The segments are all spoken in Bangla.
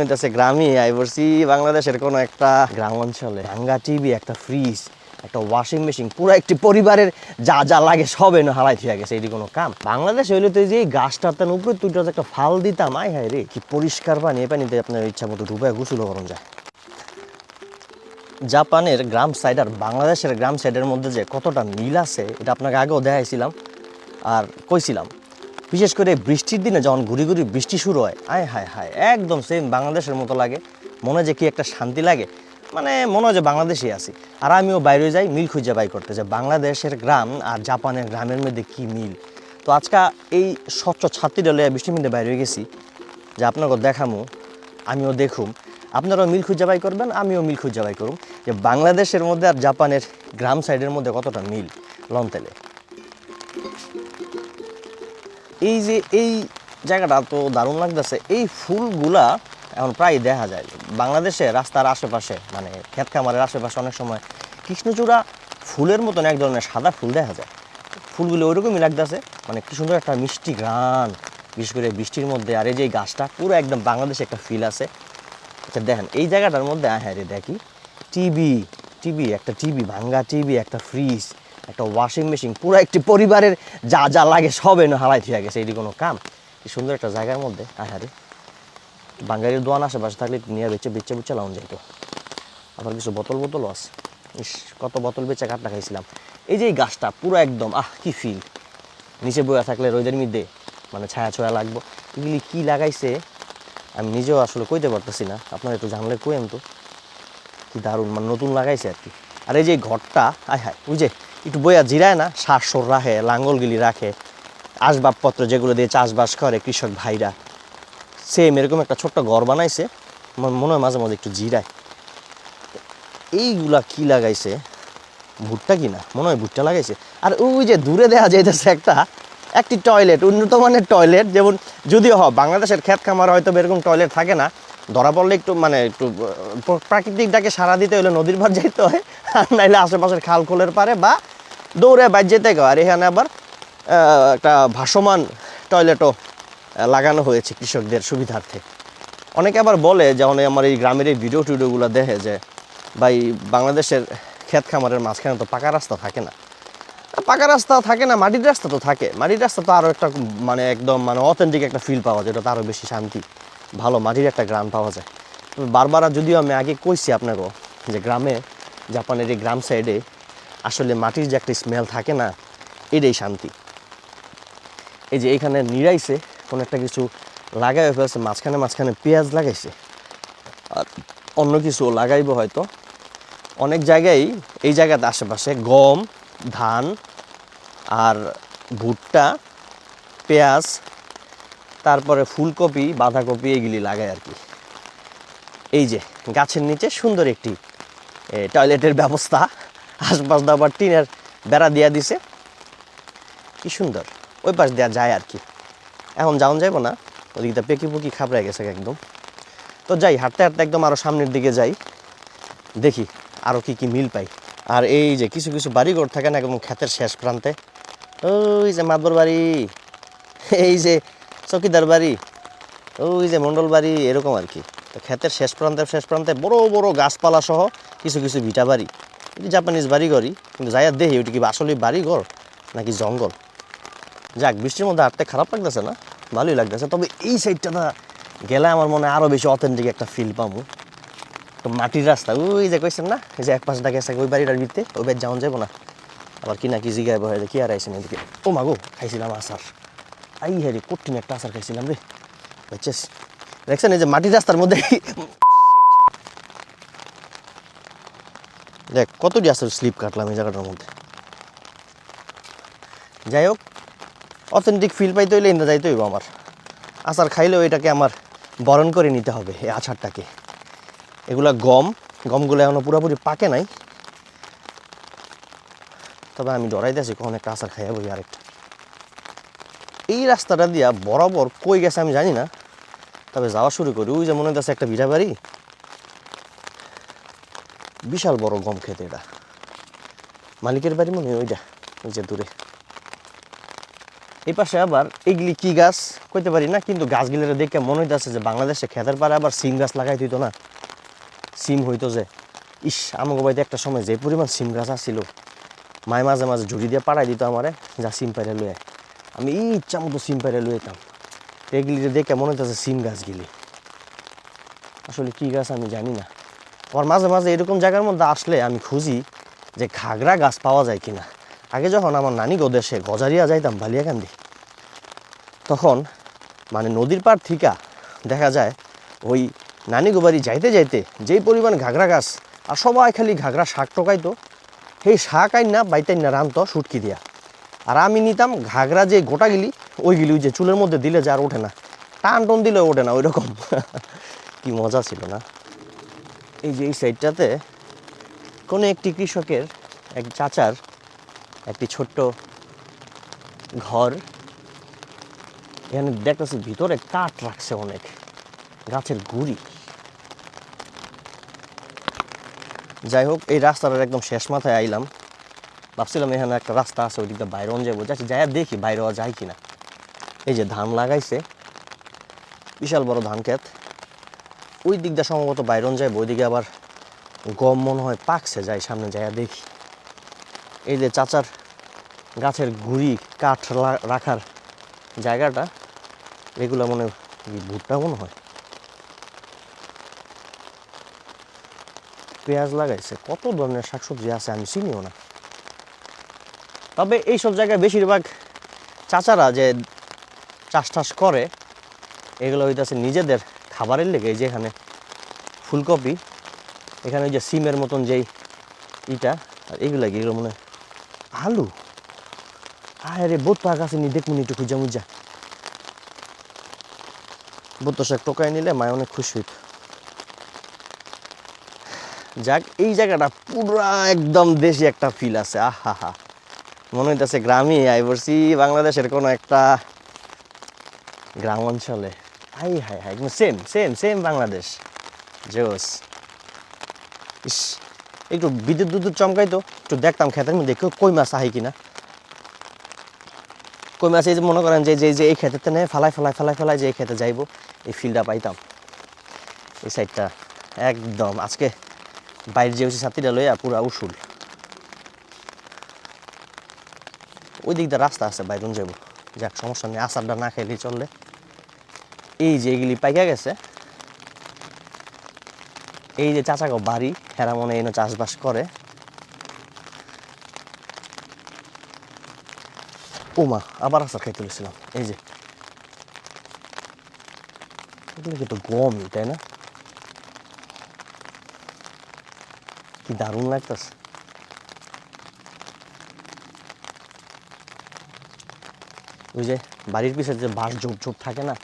মনে হইতেছে গ্রামে আই পড়ছি, বাংলাদেশের কোনো একটা গ্রাম অঞ্চলে। ভাঙ্গা টিভি, একটা ফ্রিজ, একটা ওয়াশিং মেশিন, পুরো একটি পরিবারের যা যা লাগে সব এনে হালাই থিয়া গেছে। এটি কোনো কাম? বাংলাদেশ হইলে তো যে গাছটার তার উপরে তুইটা একটা ফাল দিতাম, আয় হায় রে, কি পরিষ্কার পানি! এই পানিতে আপনার ইচ্ছা মতো ডুবে গোসলও করুন যায়। জাপানের গ্রাম সাইড আর বাংলাদেশের গ্রাম সাইডের মধ্যে যে কতটা মিল আছে এটা আপনাকে আগেও দেখাইছিলাম আর কইছিলাম। বিশেষ করে বৃষ্টির দিনে যখন ঘুরি ঘুরি বৃষ্টি শুরু হয়, আয় হায় হায়, একদম সেম বাংলাদেশের মতো লাগে। মনে হয় যে কি একটা শান্তি লাগে, মানে মনে হয় যে বাংলাদেশেই আছি। আর আমিও বাইরে যাই মিল খুঁজে বাই করতে, যে বাংলাদেশের গ্রাম আর জাপানের গ্রামের মধ্যে কি মিল। তো আজকে এই স্বচ্ছ ছাত্রীরা লইয়া বৃষ্টির মধ্যে বাইরে গেছি, যে আপনাকে দেখামো, আমিও দেখুম, আপনারাও মিল খুঁজে বাই করবেন, আমিও মিল খুঁজে বাই করুম, যে বাংলাদেশের মধ্যে আর জাপানের গ্রাম সাইডের মধ্যে কতটা মিল লন্তেলে। এই যে এই জায়গাটা তো দারুণ লাগতেছে। এই ফুলগুলা এখন প্রায় দেখা যায় বাংলাদেশে রাস্তার আশেপাশে, মানে ক্ষেত খামারের আশেপাশে অনেক সময় কৃষ্ণচূড়া ফুলের মতন এক ধরনের সাদা ফুল দেখা যায়। ফুলগুলো ওইরকমই লাগতেছে, মানে কি সুন্দর একটা মিষ্টি ঘ্রাণ, বিশেষ করে বৃষ্টির মধ্যে। আর এই যে গাছটা পুরো একদম বাংলাদেশে একটা ফিল আছে। আচ্ছা দেখেন এই জায়গাটার মধ্যে, হ্যাঁ রে দেখি, একটা টিভি, ভাঙ্গা টিভি, একটা ফ্রিজ, একটা ওয়াশিং মেশিন, পুরো একটি পরিবারের যা যা লাগে সব এনে হালাই থিয়া গেছে। এটি কোনো কাম? কি সুন্দর একটা জায়গার মধ্যে, আহারে, বাঙালির দোয়ান আশেপাশে থাকলে নিয়ে বেচে বুচে লাউন যাইতো। আবার কিছু বোতলও আছে। ইস, কত বোতল বেচে কাটটা খাইছিলাম। এই যে এই গাছটা পুরো একদম কি ফিল! নিচে বইয়া থাকলে রোদের মধ্যে মানে ছায়া ছোয়া লাগবো। এগুলি কি লাগাইছে আমি নিজেও আসলে কইতে পারতেছি না, আপনারা একটু জানলে কইেন তো। কি দারুণ, মানে নতুন লাগাইছে আর কি। আর এই যে ঘরটা, আয় হায়, ওই যে একটু বইয়া জিরায় না, সার রাখে, লাঙ্গলগুলি রাখে, আসবাবপত্র যেগুলো দিয়ে চাষবাস করে কৃষক ভাইরা, সেম এরকম একটা ছোট্ট ঘর বানাইছে। মনে হয় মাঝে মাঝে একটু জিরায়। এইগুলা কি লাগাইছে, ভুট্টা কিনা মনে হয় ভুট্টা লাগাইছে। আর ওই যে দূরে দেখা যাইতেছে একটি টয়লেট, উন্নত মানের টয়লেট। যেমন যদিও বাংলাদেশের ক্ষেত খামার হয়তো এরকম টয়লেট থাকে না, ধরা পড়লে একটু মানে একটু প্রাকৃতিকটাকে সারা দিতে হলে নদীর পার যেতে হয়, আর নাইলে আশেপাশের খাল খোলের পারে বা দৌড়ে বাইর যেতে গো। আর এখানে আবার একটা ভাসমান টয়লেটও লাগানো হয়েছে কৃষকদের সুবিধার্থে। অনেকে আবার বলে, যেমন আমার এই গ্রামের এই ভিডিওগুলো দেখে, যে ভাই বাংলাদেশের ক্ষেত খামারের মাঝখানে তো পাকা রাস্তা থাকে না। পাকা রাস্তা থাকে না, মাটির রাস্তা তো থাকে। মাটির রাস্তা তো আরও একটা মানে একদম মানে অথেন্টিক একটা ফিল পাওয়া যায়, এটা তো আরও বেশি শান্তি, ভালো মাটির একটা গ্রাম পাওয়া যায়। বারবার যদিও আমি আগে কইছি আপনাকেও, যে গ্রামে, জাপানের এই গ্রাম সাইডে আসলে মাটির যে একটা স্মেল থাকে না, এটাই শান্তি। এই যে এখানে নিড়াইছে কোনো একটা কিছু লাগাই ফেলছে, মাঝখানে পেঁয়াজ লাগাইছে, আর অন্য কিছু লাগাইব হয়তো। অনেক জায়গায় এই জায়গাতে আশেপাশে গম, ধান আর ভুট্টা, পেঁয়াজ, তারপরে ফুলকপি, বাঁধাকপি এগুলি লাগায় আর কি। এই যে গাছের নিচে সুন্দর একটি টয়লেটের ব্যবস্থা, আশপাশ দিয়ে আবার টিনের বেড়া দিয়া দিছে, কি সুন্দর। ওই পাশ দেওয়া যায় আর কি। এখন যাওয়া যাইব না, ওদিকটা পেকি খাবড়ায় গেছে একদম। তো যাই, হাঁটতে হাঁটতে একদম আরও সামনের দিকে যাই, দেখি আরও কি মিল পাই। আর এই যে কিছু কিছু বাড়িঘর থাকে না একদম ক্ষেতের শেষ প্রান্তে, ওই যে মাতবর বাড়ি, এই যে চকিদার বাড়ি, ওই যে মণ্ডল বাড়ি, এরকম আর কি। তো ক্ষেতের শেষ প্রান্তে বড় বড় গাছপালা সহ কিছু কিছু ভিটা বাড়ি, এটি জাপানিজ বাড়িঘরই, কিন্তু যাইয়া দেখি ওইটি কি আসলে বাড়িঘর নাকি জঙ্গল। যাক, বৃষ্টির মধ্যে হাঁটতে খারাপ লাগতেছে না, ভালোই লাগতেছে। তবে এই সাইডটা গেলে আমার মনে হয় আরও বেশি অথেন্টিক একটা ফিল পাবো। তো মাটির রাস্তা, ওই যে কইছেন না, এই যে এক পাশে গেছে ওই বাড়িটার ভিতরে, ওই বাড়ি যাওয়া যাবো না। আবার কি নাকি জিগাইব, হয় কি আর আইসেন এদিকে। ও মাগো, খাইছিলাম আচার, আই হ্যাঁ কঠিন একটা আচার খাইছিলাম রে, বুঝছিস। দেখছেন এই যে মাটির রাস্তার মধ্যে দেখ কতটি আচার স্লিপ কাটলাম এই জায়গাটার মধ্যে। যাই হোক, অথেন্টিক ফিল পাইতে হইলে ইন্দা যাইতে হইব আমার। আচার খাইলেও এটাকে আমার বরণ করে নিতে হবে, এই আচারটাকে। এগুলা গমগুলো এখনো পুরোপুরি পাকে নাই, তবে আমি ডরাইতেছি কখন একটা আচার খাইয়া বই আরেকটা। এই রাস্তাটা দিয়া বরাবর কই গেছে আমি জানি না, তবে যাওয়া শুরু করি। ওই যে মনে হচ্ছে একটা ভিটা বাড়ি, বিশাল বড় গম খেতে, এটা মালিকের বাড়ি মনে হয় ওইটা, ওই যে দূরে। এই পাশে আবার এগুলি কি গাছ কইতে পারি না, কিন্তু গাছগুলোর দেখে মনে হইতেছে যে বাংলাদেশে খেতের পারে আবার সিম গাছ লাগাই দিত না, সিম হইতো যে। ইস, আমাকে বাড়িতে একটা সময় যে পরিমাণ সিম গাছ আসছিল, মায় মাঝে মাঝে ঝুড়ি দিয়ে পাড়াই দিত আমারে, যা সিম পাইরে লুয়ে, আমি ইচ্ছা মতো সিম পাইরে লুয়ে যেতাম। এগুলি দেখে মনে হইতেছে সিম গাছগুলি, আসলে কি গাছ আমি জানি না। আমার মাঝে মাঝে এরকম জায়গার মধ্যে আসলে আমি খুঁজি যে ঘাগরা গাছ পাওয়া যায় কিনা। আগে যখন আমার নানি গো দেশে গজারিয়া যাইতাম বালিয়াকান্দি, তখন মানে নদীর পাড় থিকা দেখা যায় ওই নানি গো বাড়ি যাইতে যাইতে যেই পরিমাণ ঘাগরা গাছ, আর সবাই খালি ঘাগরা শাক টকাইতো, সেই শাক আইন না বাইতাইন না রানতো সুটকি দিয়া, আর আমি নিতাম ঘাগরা যে গোটাগুলি, ওইগুলি ওই যে চুলের মধ্যে দিলে যে আর ওঠে না, টান টন দিলে ওঠে না, ওই রকম। কি মজা ছিল না। এই যে এই সাইডটাতে কোনো একটি কৃষকের এক চাচার একটি ছোট্ট ঘর, এখানে দেখতেছি ভিতরে কাঠ রাখছে অনেক, গাছের গুড়ি। যাই হোক, এই রাস্তাটার একদম শেষ মাথায় আইলাম, ভাবছিলাম এখানে একটা রাস্তা আছে ওইদিকটা বাইরে যাবো, যাচ্ছি যাই দেখি বাইরে যায় কিনা। এই যে ধান লাগাইছে, বিশাল বড় ধান ক্ষেত, ওই দিকটা সম্ভবত বাইরন যাইব, ওইদিকে আবার গম মনে হয় পাকছে, যাই সামনে যাই দেখি। এই যে চাচার গাছের গুড়ি কাঠ রাখার জায়গাটা, এগুলো মনে ভুট্টা মনে হয়, পেঁয়াজ লাগাইছে, কত ধরনের শাকসবজি আছে আমি চিনিও না। তবে এইসব জায়গায় বেশিরভাগ চাচারা যে চাষ টাস করে, এগুলো হইতেছে নিজেদের খাবারের লেগে। এই যে এখানে ফুলকপি, এখানে ওই যে সিমের মতন যেই ইটা, আর এগুলো কি, এগুলো মনে আলু। আরে বোধ পাক আছে নি, দেখুন একটু খুঁজা মুজা, বোধ তো শাক টোকাই নিলে মায় অনেক খুশি হইত। যাক, এই জায়গাটা পুরা একদম দেশি একটা ফিল আছে, আহা হা, মনে হইতেছে গ্রামে আই পড়ছি, বাংলাদেশের কোনো একটা গ্রাম অঞ্চলে। High high high, same same same Bangladesh, জোস। ইস, একটু বিদ্যুৎ চমকাইতো, একটু দেখতাম খেতের মধ্যে কই মাছ আহি কিনা। কই মাছ এই যে মনে করেন যে যে এই খেতেতে নেই ফালাই ফালাই ফালাই ফালাই যে এই খেতে যাইবো, এই ফিলটা পাইতাম। এই সাইডটা একদম আজকে বাইরে যে ছাত্রীটা লইয়া পুরা উসুল। ওই দিক দিয়ে রাস্তা আছে বাইরন যাবো, যাক সমস্যা নেই, আচারটা না খাইলেই চললে। এই যে এগুলি পাইকা গেছে, এই যে চাচাগো বাড়ি, হেরা মনে এনে চাষবাস করে। ওমা, আবার আচার খাইতে গেছিলাম। এই যে এগুলো কিন্তু গমই, তাই না? কি দারুণ লাগতেছে। ওই যে বাড়ির পিছনে যে বাঁশ ঝোপ ঝোপ থাকে না,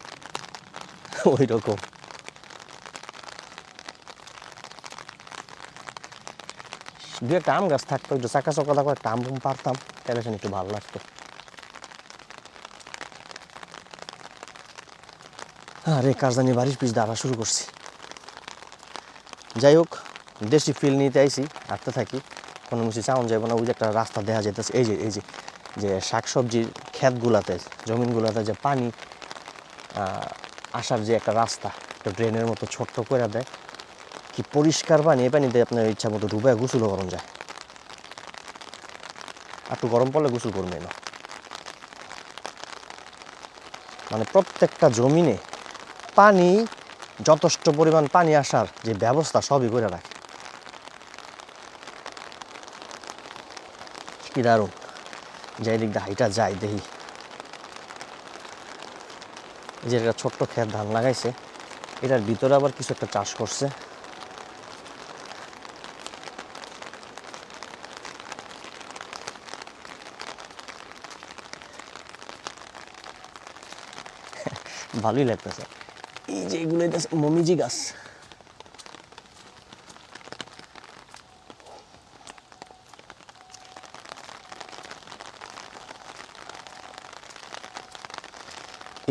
ওই রকম। দু একটা আম গাছ থাকতো, একটু চাকা চকা করে একটা আম পারতাম, তাহলে একটু ভালো লাগতো। আরে কারজানি বাড়ির পিছ দাঁড়া শুরু করছি। যাই হোক, দেশি ফিল নিতে আইসি, হাঁটতে থাকি, কোনো কিছু চাউন যাবো না। ওই যে একটা রাস্তা দেখা যেতেছে, এই যে এই যে যে শাকসবজির ক্ষেতগুলাতে, জমিনগুলাতে যে পানি আসার যে একটা রাস্তা, একটা ড্রেনের মতো ছোট্ট করে দেয়, কি পরিষ্কার পানি। এই পানিতে আপনার ইচ্ছা মতো ডুবে গোসলও গরম যায়, আর একটু গরম পড়লে গোসল করবে না। মানে প্রত্যেকটা জমিনে পানি, যথেষ্ট পরিমাণ পানি আসার যে ব্যবস্থা সবই করে রাখে। কি দারুণ, যাই দিক দিয়ে হাইটা যাই দেখি। এই যে একটা ছোট্ট ক্ষেত ধান লাগাইছে, এটার ভিতরে আবার কিছু একটা চাষ করছে। ভালোই লাগতেছে। এই যে এগুলো মমিজি গাছ,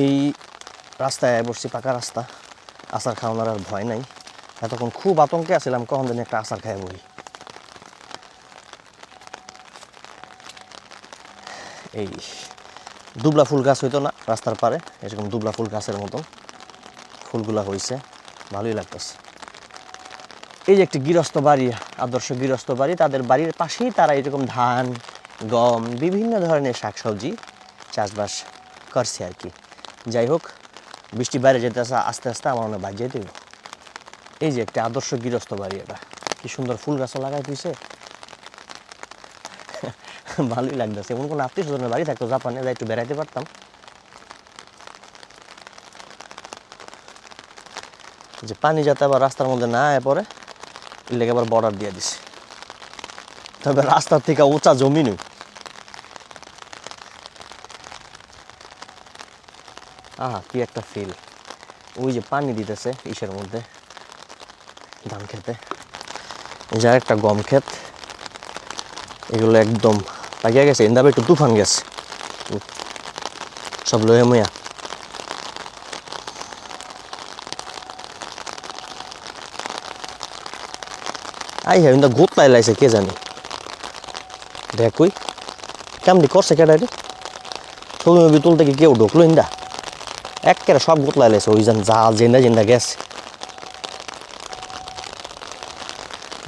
এই রাস্তায় বসছি, পাকা রাস্তা, আচার খাওয়ানোর আর ভয় নাই। এতক্ষণ খুব আতঙ্কে আছিলাম কখন দিন একটা আচার খাই বই। এই দুবলা ফুল গাছ হইতো না রাস্তার পারে, এরকম দুবলা ফুল গাছের মতন ফুলগুলা হয়েছে, ভালোই লাগতেছে। এই যে একটি গৃহস্থ বাড়ি, আদর্শ গৃহস্থ বাড়ি, তাদের বাড়ির পাশেই তারা এরকম ধান, গম, বিভিন্ন ধরনের শাকসবজি চাষবাস করছে আর কি। যাই হোক, বৃষ্টি বাইরে যেতে আসে আস্তে আস্তে, আমার অনেক বাদ যেতে। এই যে একটা আদর্শ গৃহস্থ বাড়ি, এটা কি সুন্দর ফুল গাছও লাগাই দিয়েছে, ভালোই লাগতেছে। এমন কোনো আত্মীয় স্বজনের বাড়ি থাকতো জাপানে, যাই একটু বেড়াইতে পারতাম। যে পানি যাতে আবার রাস্তার মধ্যে না আয় পরে, এর লেগে আবার বর্ডার দিয়ে দিছে। তবে রাস্তার থেকে উঁচা জমি নেই। আহা, কি একটা ফিল। ওই যে পানি দিতেছে ইসের মধ্যে, ধান খেতে। এই যে একটা গম ক্ষেত, এগুলো একদম পাকিয়া গেছে, এন্দাবে একটু তুফান গেছে, সব লয়ে ময়া। আই হ্যাঁ, ইন্দা গোতলাই লাইছে কে জানি, দেখ কই কেমনি করছে কেটারি, ছবি মবি তুলতে কি কেউ ঢুকলো ইন্দা, একেবারে সব গোতলাই লাইছে, ওই যান জাল জেন্দা জেন্দা গেছে।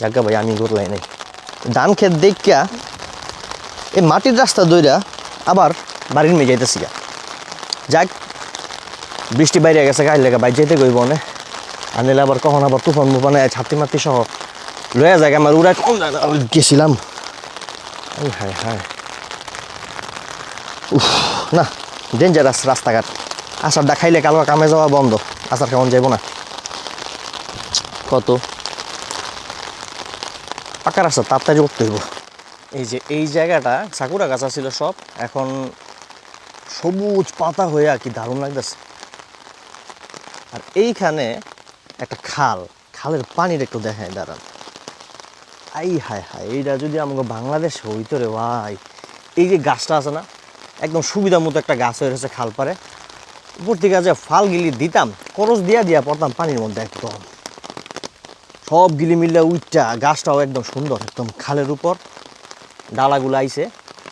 যাজ্ঞা ভাই, আমি গোতলাই নাই। ধান ক্ষেত দেখা এই মাটির রাস্তা দইরা আবার বাড়ির মেয়ে যাইতেছি। যাক, বৃষ্টি বাইরে গেছে, গাড়ি লেগে বাইর যেতে গইব অনেক, আনিলে আবার কখন আবার তুফান মুফানে ছাতি মাতি সহ লয়া যায় আমার উড়াই কম গেছিলাম। হায় হায়, উফ না, ডেঞ্জারাস রাস্তাঘাট। আচারটা খাইলে কালকে কামে যাওয়া বন্ধ, আচার খাওয়ান যাইব না। কত পাকা রাস্তা, তাড়াতাড়ি উঠতে হইব। এই যে এই জায়গাটা সাকুরা গাছা ছিল সব, এখন সবুজ পাতা হয়ে আর কি দারুণ লাগতেছে। আর এইখানে একটা খাল, খালের পানির একটু দেখায় দাঁড়ান। আই হায় হায়, এইটা যদি আমাকে বাংলাদেশে হইতো রে ভাই। এই যে গাছটা আছে না, একদম সুবিধা মতো একটা গাছ হয়ে রয়েছে খাল পারে, উপর থেকে যে ফাল গিলি দিতাম, করস দিয়া দিয়া পড়তাম পানির মধ্যে, একদম সব গিলি মিললে উইটটা, গাছটাও একদম সুন্দর, একদম খালের উপর ডালাগুলো আইছে,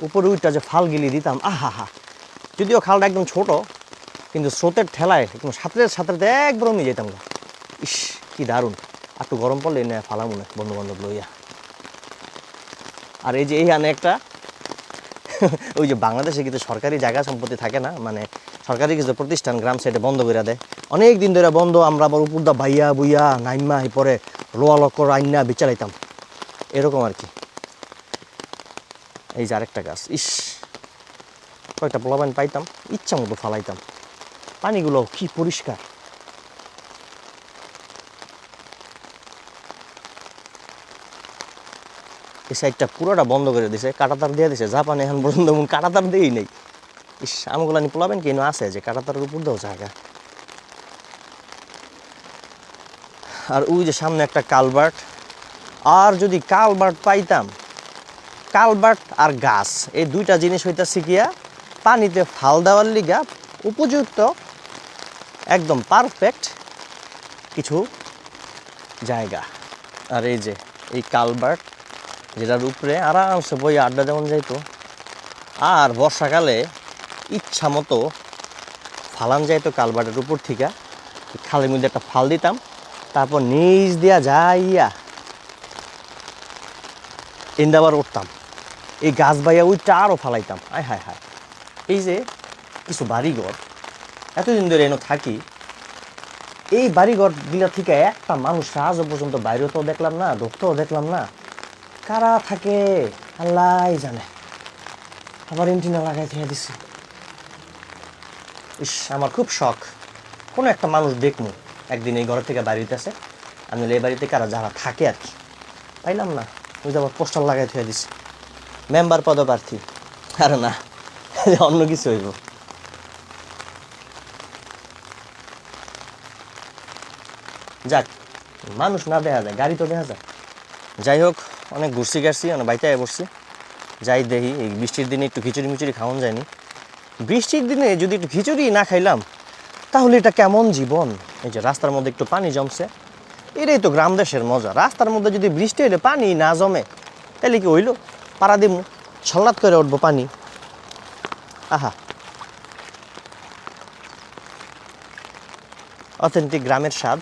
উপরে উইটটা যে ফাল গিলি দিতাম, আহা হা। যদিও খালটা একদম ছোট, কিন্তু স্রোতের ঠেলায় একদম সাঁতরে সাঁতরাতে একবার আমি যেতাম না। ইস, কি দারুণ। আর একটু গরম পড়লে এনে ফালা মনে বন্ধু বান্ধব লইয়া। আর এই যে এইখানে একটা ওই যে বাংলাদেশে কিন্তু সরকারি জায়গা সম্পত্তি থাকে না, মানে সরকারি কিছু প্রতিষ্ঠান গ্রাম সাইডে বন্ধ করে দেয়, অনেক দিন ধরে বন্ধ। আমরা আবার উপর দা ভাইয়া বুইয়া নাইমা পরে লোয়া লক্কর আইনা বিচারাইতাম, এরকম আর কি। এই যে আরেকটা গাছ, ইস, কয়েকটা পোলাপান পাইতাম, ইচ্ছা মতো ফালাইতাম। পানিগুলো কি পরিষ্কার। এই সাইডটা পুরোটা বন্ধ করে দিছে, কাঁটাতার দিয়ে দিছে। জাপানে এখন পর্যন্ত কাঁটাতার দিয়েই নেই। ইস, আমগুলা নি পোলাবেন কেন আছে যে কাঁটাতারের উপর দেওয়া জায়গা। আর ওই যে সামনে একটা কালভার্ট, আর যদি কালভার্ট পাইতাম, কালভার্ট আর গাছ, এই দুইটা জিনিস হইতাছে গিয়া পানিতে ফাল দেওয়ার লিগা উপযুক্ত, একদম পারফেক্ট কিছু জায়গা। আর এই যে এই কালভার্ট, যেটার উপরে আরামসে বই আড্ডা যেমন যাইতো। আর বর্ষাকালে ইচ্ছা মতো ফালান যাইতো কালভার্টের উপর থেকে, খালের মধ্যে একটা ফাল দিতাম, তারপর নিচ দিয়া যাইয়া এন্দাবার উঠতাম, এই গাছ বাইয়া ওইটা আরও ফালাইতাম। আয় হায় হায়। এই যে কিছু বাড়িঘর, এতদিন ধরে এনে থাকি, এই বাড়িঘর গুলা থেকে একটা মানুষ আজও পর্যন্ত বাইরেও দেখলাম না, ঢুকতেও দেখলাম না। কারা থাকে আল্লাহ জানে। আবার এন্টিনা লাগাই থেকে দিছি। ইস, আমার খুব শখ কোনো একটা মানুষ দেখমু একদিন এই ঘর থেকে বাড়িতেছে, আমি এই বাড়িতে কারা যারা থাকে আর কি। পাইলাম না, ওই যে আবার পোস্টার লাগাই থেকে দিছি, মেম্বার পদপ্রার্থী। আরে না, অন্য কিছু হইব। যাক, মানুষ না দেখা যায়, গাড়ি তো দেখা যায়। যাই হোক, অনেক ঘুরছি গাড়ছি, অনেক বাইতে বসছি। যাই দেখি, এই বৃষ্টির দিনে একটু খিচুড়ি মিচুড়ি খাওয়ান যায়নি। বৃষ্টির দিনে যদি একটু খিচুড়ি না খাইলাম তাহলে এটা কেমন জীবন। এই যে রাস্তার মধ্যে একটু পানি জমছে, এটাই তো গ্রাম দেশের মজা। রাস্তার মধ্যে যদি বৃষ্টি হইলে পানি না জমে, তাহলে কি হইলো? পাড়া দিমু, ছল্লাত করে উঠবো পানি। আহা, অথেন্টিক গ্রামের স্বাদ।